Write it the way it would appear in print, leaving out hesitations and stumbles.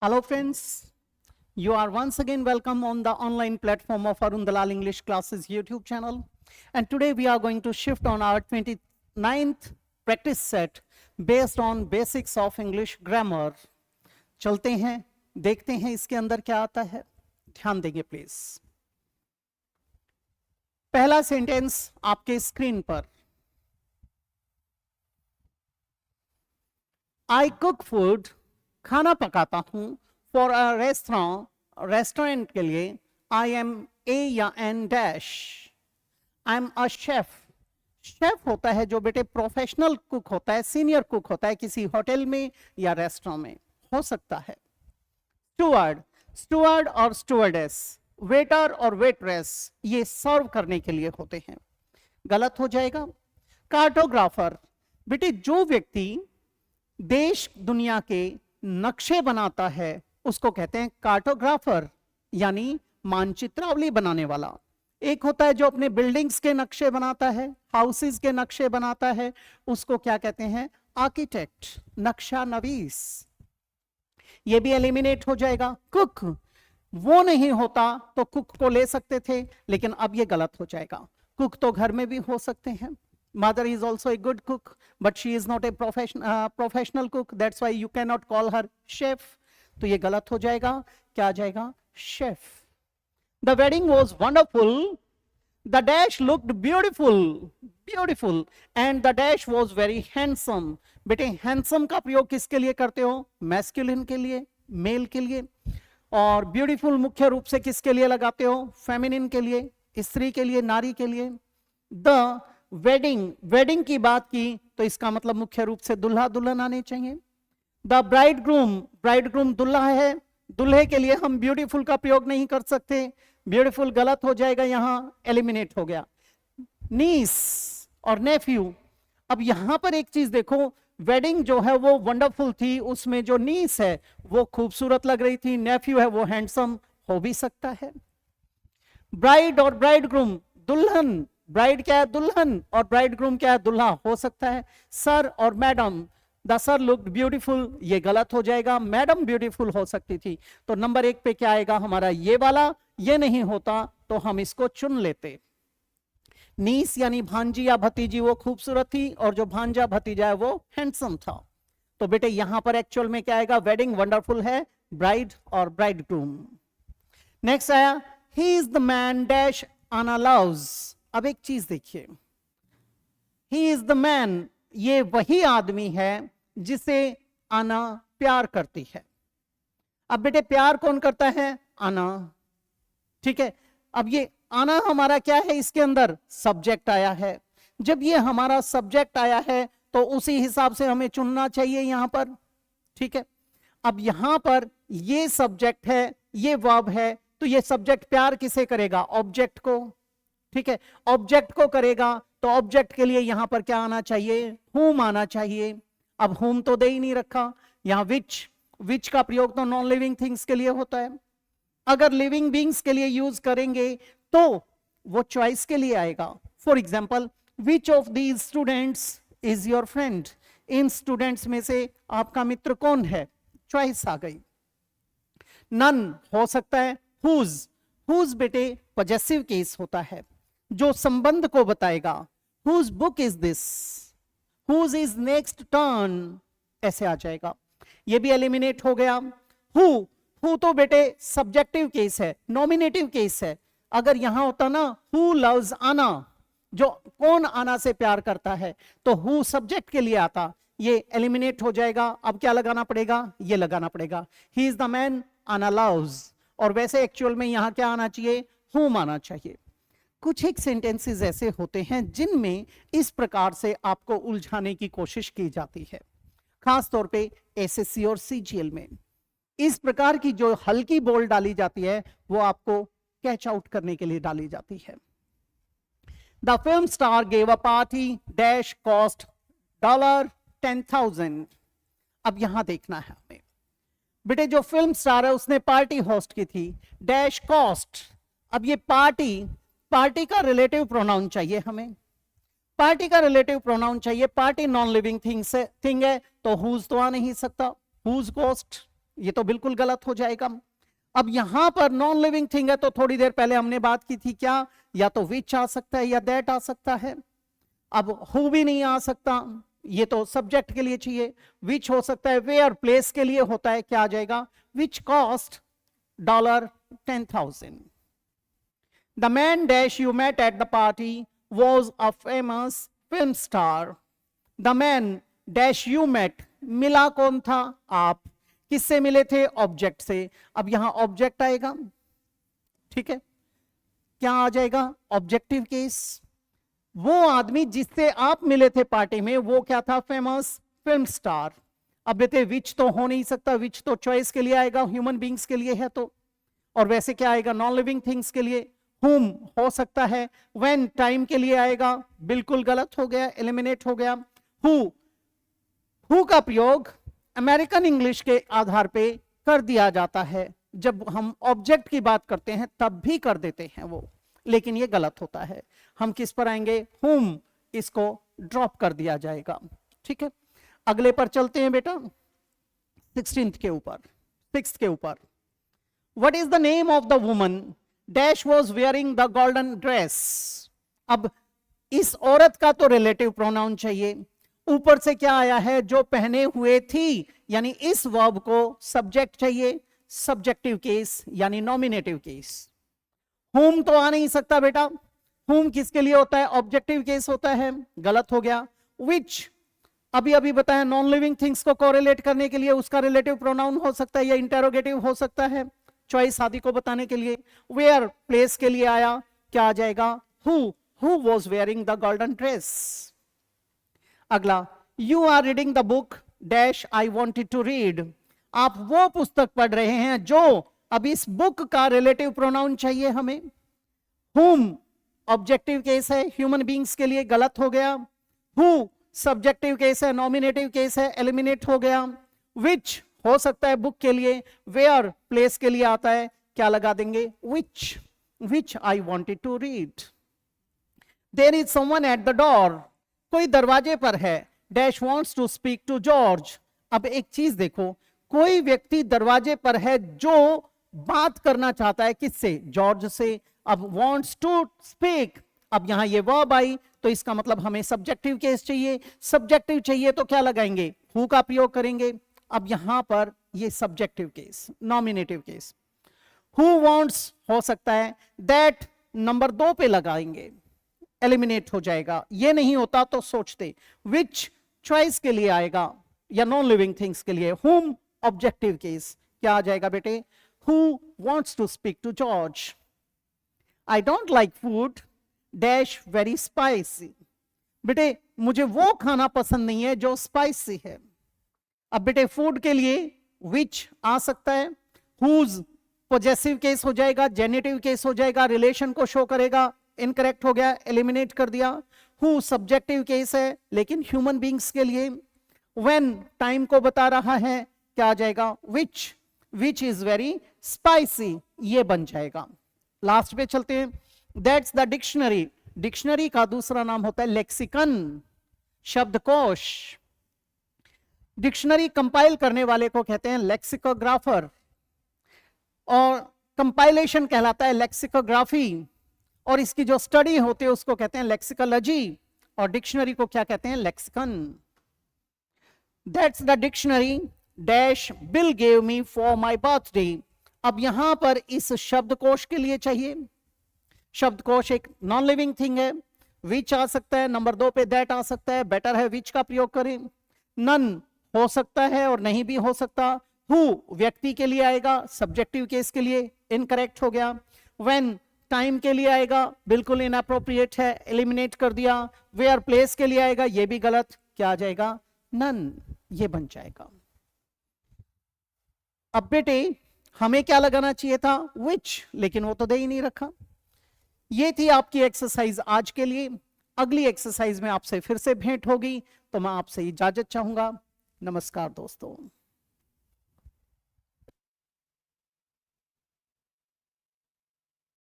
Hello friends, you are once again welcome on the online platform of Arun Dalal English Classes YouTube channel. And today we are going to shift on our 29th practice set based on basics of English grammar. चलते हैं, देखते हैं इसके अंदर क्या आता है. ध्यान देंगे प्लीज. पहला सेंटेंस आपके स्क्रीन पर. I cook food, खाना पकाता हूं फॉर अ रेस्टोरेंट के लिए. आई एम ए या an dash. I am a chef. Chef होता है जो बेटे प्रोफेशनल कुक होता है, सीनियर कुक होता है किसी होटल में या रेस्टोरेंट में हो सकता है. स्टूवर्ड, स्टूवर्ड और स्टूवर्डेस, वेटर और वेटरेस, ये सर्व करने के लिए होते हैं. गलत हो जाएगा. कार्टोग्राफर, बेटे जो व्यक्ति देश दुनिया के नक्शे बनाता है उसको कहते हैं कार्टोग्राफर, यानी मानचित्रावली बनाने वाला. एक होता है जो अपने बिल्डिंग्स के नक्शे बनाता है, हाउसेस के नक्शे बनाता है, उसको क्या कहते हैं? आर्किटेक्ट, नक्शा नवीस. ये भी एलिमिनेट हो जाएगा. कुक, वो नहीं होता तो कुक को ले सकते थे, लेकिन अब ये गलत हो जाएगा. कुक तो घर में भी हो सकते हैं. Mother is also a good cook, but she is not a professional cook. That's why you cannot call her chef. तो ये गलत हो जाएगा. क्या आ जाएगा? Chef. The wedding was wonderful. The dash looked beautiful, beautiful, and the dash was very handsome. बेटे handsome का प्रयोग किसके लिए करते हो? Masculine के लिए, male के लिए. और beautiful मुख्य रूप से किसके लिए लगाते हो? Feminine के लिए, स्त्री के लिए, नारी के लिए. The वेडिंग की बात की तो इसका मतलब मुख्य रूप से दुल्हा दुल्हन आने चाहिए. द ब्राइडग्रूम दुल्हा है, दुल्हे के लिए हम ब्यूटीफुल का प्रयोग नहीं कर सकते. ब्यूटीफुल गलत हो जाएगा, यहां एलिमिनेट हो गया. नीस और नेफ्यू. अब यहां पर एक चीज देखो, वेडिंग जो है वो वंडरफुल थी, उसमें जो नीस है वो खूबसूरत लग रही थी, नेफ्यू है वो हैंडसम हो भी सकता है. ब्राइड और ब्राइडग्रूम, दुल्हन, ब्राइड क्या है? दुल्हन, और ब्राइडग्रूम क्या है? दुल्हा हो सकता है. सर और madam, the sir looked beautiful, ये गलत हो जाएगा. मैडम ब्यूटीफुल हो सकती थी. तो नंबर 1 पे क्या आएगा हमारा? ये वाला. ये नहीं होता तो हम इसको चुन लेते. नीस यानी भांजी या भतीजी, वो खूबसूरत थी, और जो भांजा भतीजा है वो हैंडसम था. तो बेटे यहां पर एक्चुअल में क्या आएगा? वेडिंग वंडरफुल है, ब्राइड और ब्राइडग्रूम. नेक्स्ट आया, he is the man dash आना लव्स. अब एक चीज देखिए, ही इज द मैन, ये वही आदमी है जिसे आना प्यार करती है. अब बेटे प्यार कौन करता है? आना. ठीक है. अब ये आना हमारा क्या है? इसके अंदर सब्जेक्ट आया है. जब ये हमारा सब्जेक्ट आया है तो उसी हिसाब से हमें चुनना चाहिए यहां पर. ठीक है. अब यहां पर ये सब्जेक्ट है, ये वर्ब है, तो ये सब्जेक्ट प्यार किसे करेगा? ऑब्जेक्ट को. ठीक है. ऑब्जेक्ट को करेगा तो ऑब्जेक्ट के लिए यहां पर क्या आना चाहिए? हुम आना चाहिए. अब हुम तो दे ही नहीं रखा. यहां विच का प्रयोग तो नॉन लिविंग थिंग्स के लिए होता है. अगर लिविंग बींग्स के लिए यूज करेंगे तो वो चॉइस के लिए आएगा. For example, which of these students is your friend. In students में से आपका मित्र कौन है? चॉइस आ गई. नन हो सकता है. हुज बेटे पॉजेसिव केस होता है जो संबंध को बताएगा. Whose book is this, whose is next turn, ऐसे आ जाएगा. ये भी एलिमिनेट हो गया. हु तो बेटे सब्जेक्टिव केस है, नॉमिनेटिव केस है. अगर यहां होता ना हु लव्स आना, जो कौन आना से प्यार करता है, तो हु सब्जेक्ट के लिए आता. ये एलिमिनेट हो जाएगा. अब क्या लगाना पड़ेगा? ये लगाना पड़ेगा. ही इज द मैन आना लव्स. और वैसे एक्चुअल में यहां क्या आना चाहिए? हुम आना चाहिए. कुछ एक सेंटेंसेस ऐसे होते हैं जिनमें इस प्रकार से आपको उलझाने की कोशिश की जाती है. खास तौर पे एसएससी और सीजीएल में इस प्रकार की जो हल्की बोल डाली जाती है वो आपको कैच आउट करने के लिए डाली जाती है. The film star gave a party dash cost $10,000. अब यहां देखना है हमें, बेटे जो फिल्म स्टार है उसने पार्टी होस्ट की थी, डैश कॉस्ट. अब ये पार्टी का रिलेटिव प्रोनाउन चाहिए हमें. पार्टी का रिलेटिव प्रोनाउन चाहिए. पार्टी नॉन लिविंग थिंग है तो हुज तो आ नहीं सकता. हुज कॉस्ट ये तो बिल्कुल गलत हो जाएगा। अब यहां पर नॉन लिविंग थिंग है तो थोड़ी देर पहले हमने बात की थी क्या, या तो विच आ सकता है या दैट आ सकता है। अब हु भी नहीं आ सकता, ये तो सब्जेक्ट के लिए चाहिए। विच हो सकता है, वेयर प्लेस के लिए होता है, क्या आ जाएगा, which cost $10,000। The man dash you met at the party was a famous film star. The man dash you met, मिला कौन था, आप। किससे मिले थे, ऑब्जेक्ट से। अब यहां ऑब्जेक्ट आएगा, ठीक है, क्या आ जाएगा, ऑब्जेक्टिव केस। वो आदमी जिससे आप मिले थे पार्टी में वो क्या था, फेमस फिल्म स्टार। अब बेटे विच तो हो नहीं सकता, विच तो चॉइस के लिए आएगा, ह्यूमन बींग्स के लिए है तो। और वैसे क्या आएगा, नॉन लिविंग थिंग्स के लिए। whom हो सकता है, when टाइम के लिए आएगा, बिल्कुल गलत हो गया, एलिमिनेट हो गया। who का प्रयोग अमेरिकन इंग्लिश के आधार पे कर दिया जाता है, जब हम ऑब्जेक्ट की बात करते हैं तब भी कर देते हैं वो, लेकिन ये गलत होता है। हम किस पर आएंगे, whom, इसको ड्रॉप कर दिया जाएगा, ठीक है। अगले पर चलते हैं बेटा, 16th के ऊपर, 6th के ऊपर। What is the name of the woman dash was wearing the golden dress? अब इस औरत का तो रिलेटिव प्रोनाउन चाहिए, ऊपर से क्या आया है, जो पहने हुए थी, यानी इस वर्ब को सब्जेक्ट चाहिए, सब्जेक्टिव केस यानी नॉमिनेटिव केस। whom तो आ नहीं सकता बेटा, whom किसके लिए होता है, ऑब्जेक्टिव केस होता है, गलत हो गया। which अभी अभी बताया, नॉन लिविंग थिंग्स को कोरिलेट करने के लिए उसका रिलेटिव प्रोनाउन हो सकता है या इंटेरोगेटिव हो सकता है, चॉइस आदि को बताने के लिए। वेयर प्लेस के लिए आया, क्या आ जाएगा, who was wearing the golden dress. अगला, you are reading the book dash I wanted to read. आप वो पुस्तक पढ़ रहे हैं जो, अब इस बुक का रिलेटिव प्रोनाउन चाहिए हमें। हुम ऑब्जेक्टिव केस है, ह्यूमन बींग्स के लिए, गलत हो गया। हु सब्जेक्टिव केस है, नॉमिनेटिव केस है, एलिमिनेट हो गया। विच हो सकता है बुक के लिए, वेयर प्लेस के लिए आता है, क्या लगा देंगे, which I wanted to read. There is someone at the door, कोई दरवाजे पर है, dash wants to speak to George. अब एक चीज देखो, कोई व्यक्ति दरवाजे पर है जो बात करना चाहता है, किससे, जॉर्ज से। अब वॉन्ट्स टू स्पीक, अब यहां ये वर्ब आई तो इसका मतलब हमें सब्जेक्टिव केस चाहिए, सब्जेक्टिव चाहिए तो क्या लगाएंगे, हु का प्रयोग करेंगे। अब यहां पर ये subjective case, nominative case. Who wants हो सकता है, दैट नंबर 2 पे लगाएंगे, एलिमिनेट हो जाएगा। ये नहीं होता तो सोचते, विच चॉइस के लिए आएगा या नॉन लिविंग थिंग्स के लिए। हुम ऑब्जेक्टिव केस, क्या आ जाएगा बेटे, who wants to speak to George. I don't like food dash very spicy. बेटे मुझे वो खाना पसंद नहीं है जो स्पाइसी है। अब बेटे फूड के लिए विच आ सकता है, हुज पॉजेसिव केस हो जाएगा, जेनेटिव केस हो जाएगा, रिलेशन को शो करेगा, इनकरेक्ट हो गया, एलिमिनेट कर दिया। हु सब्जेक्टिव केस है लेकिन ह्यूमन बींग्स के लिए। व्हेन टाइम को बता रहा है, क्या आ जाएगा, विच इज वेरी स्पाइसी, ये बन जाएगा। लास्ट पे चलते हैं, दैट्स द डिक्शनरी। डिक्शनरी का दूसरा नाम होता है लेक्सिकन, शब्दकोश। डिक्शनरी कंपाइल करने वाले को कहते हैं लेक्सिकोग्राफर, और कंपाइलेशन कहलाता है लेक्सिकोग्राफी, और इसकी जो स्टडी होती है उसको कहते हैं लेक्सिकोलॉजी, और डिक्शनरी को क्या कहते हैं, lexicon. That's the dictionary dash bill gave me for my birthday. अब यहां पर इस शब्दकोश के लिए चाहिए, शब्दकोश एक नॉन लिविंग थिंग है, विच आ सकता है, नंबर 2 पे दैट आ सकता है, बेटर है विच का प्रयोग करें। नन हो सकता है और नहीं भी हो सकता। हु व्यक्ति के लिए आएगा, सब्जेक्टिव केस के लिए, इनकरेक्ट हो गया। व्हेन टाइम के लिए आएगा, बिल्कुल इनअप्रोप्रिएट है, एलिमिनेट कर दिया। वेयर प्लेस के लिए आएगा, ये भी गलत, क्या आ जाएगा, नन, ये बन जाएगा। अब बेटे हमें क्या लगाना चाहिए था, विच, लेकिन वो तो दे ही नहीं रखा। ये थी आपकी एक्सरसाइज आज के लिए। अगली एक्सरसाइज में आपसे फिर से भेंट होगी, तो मैं आपसे इजाजत चाहूंगा। नमस्कार दोस्तों।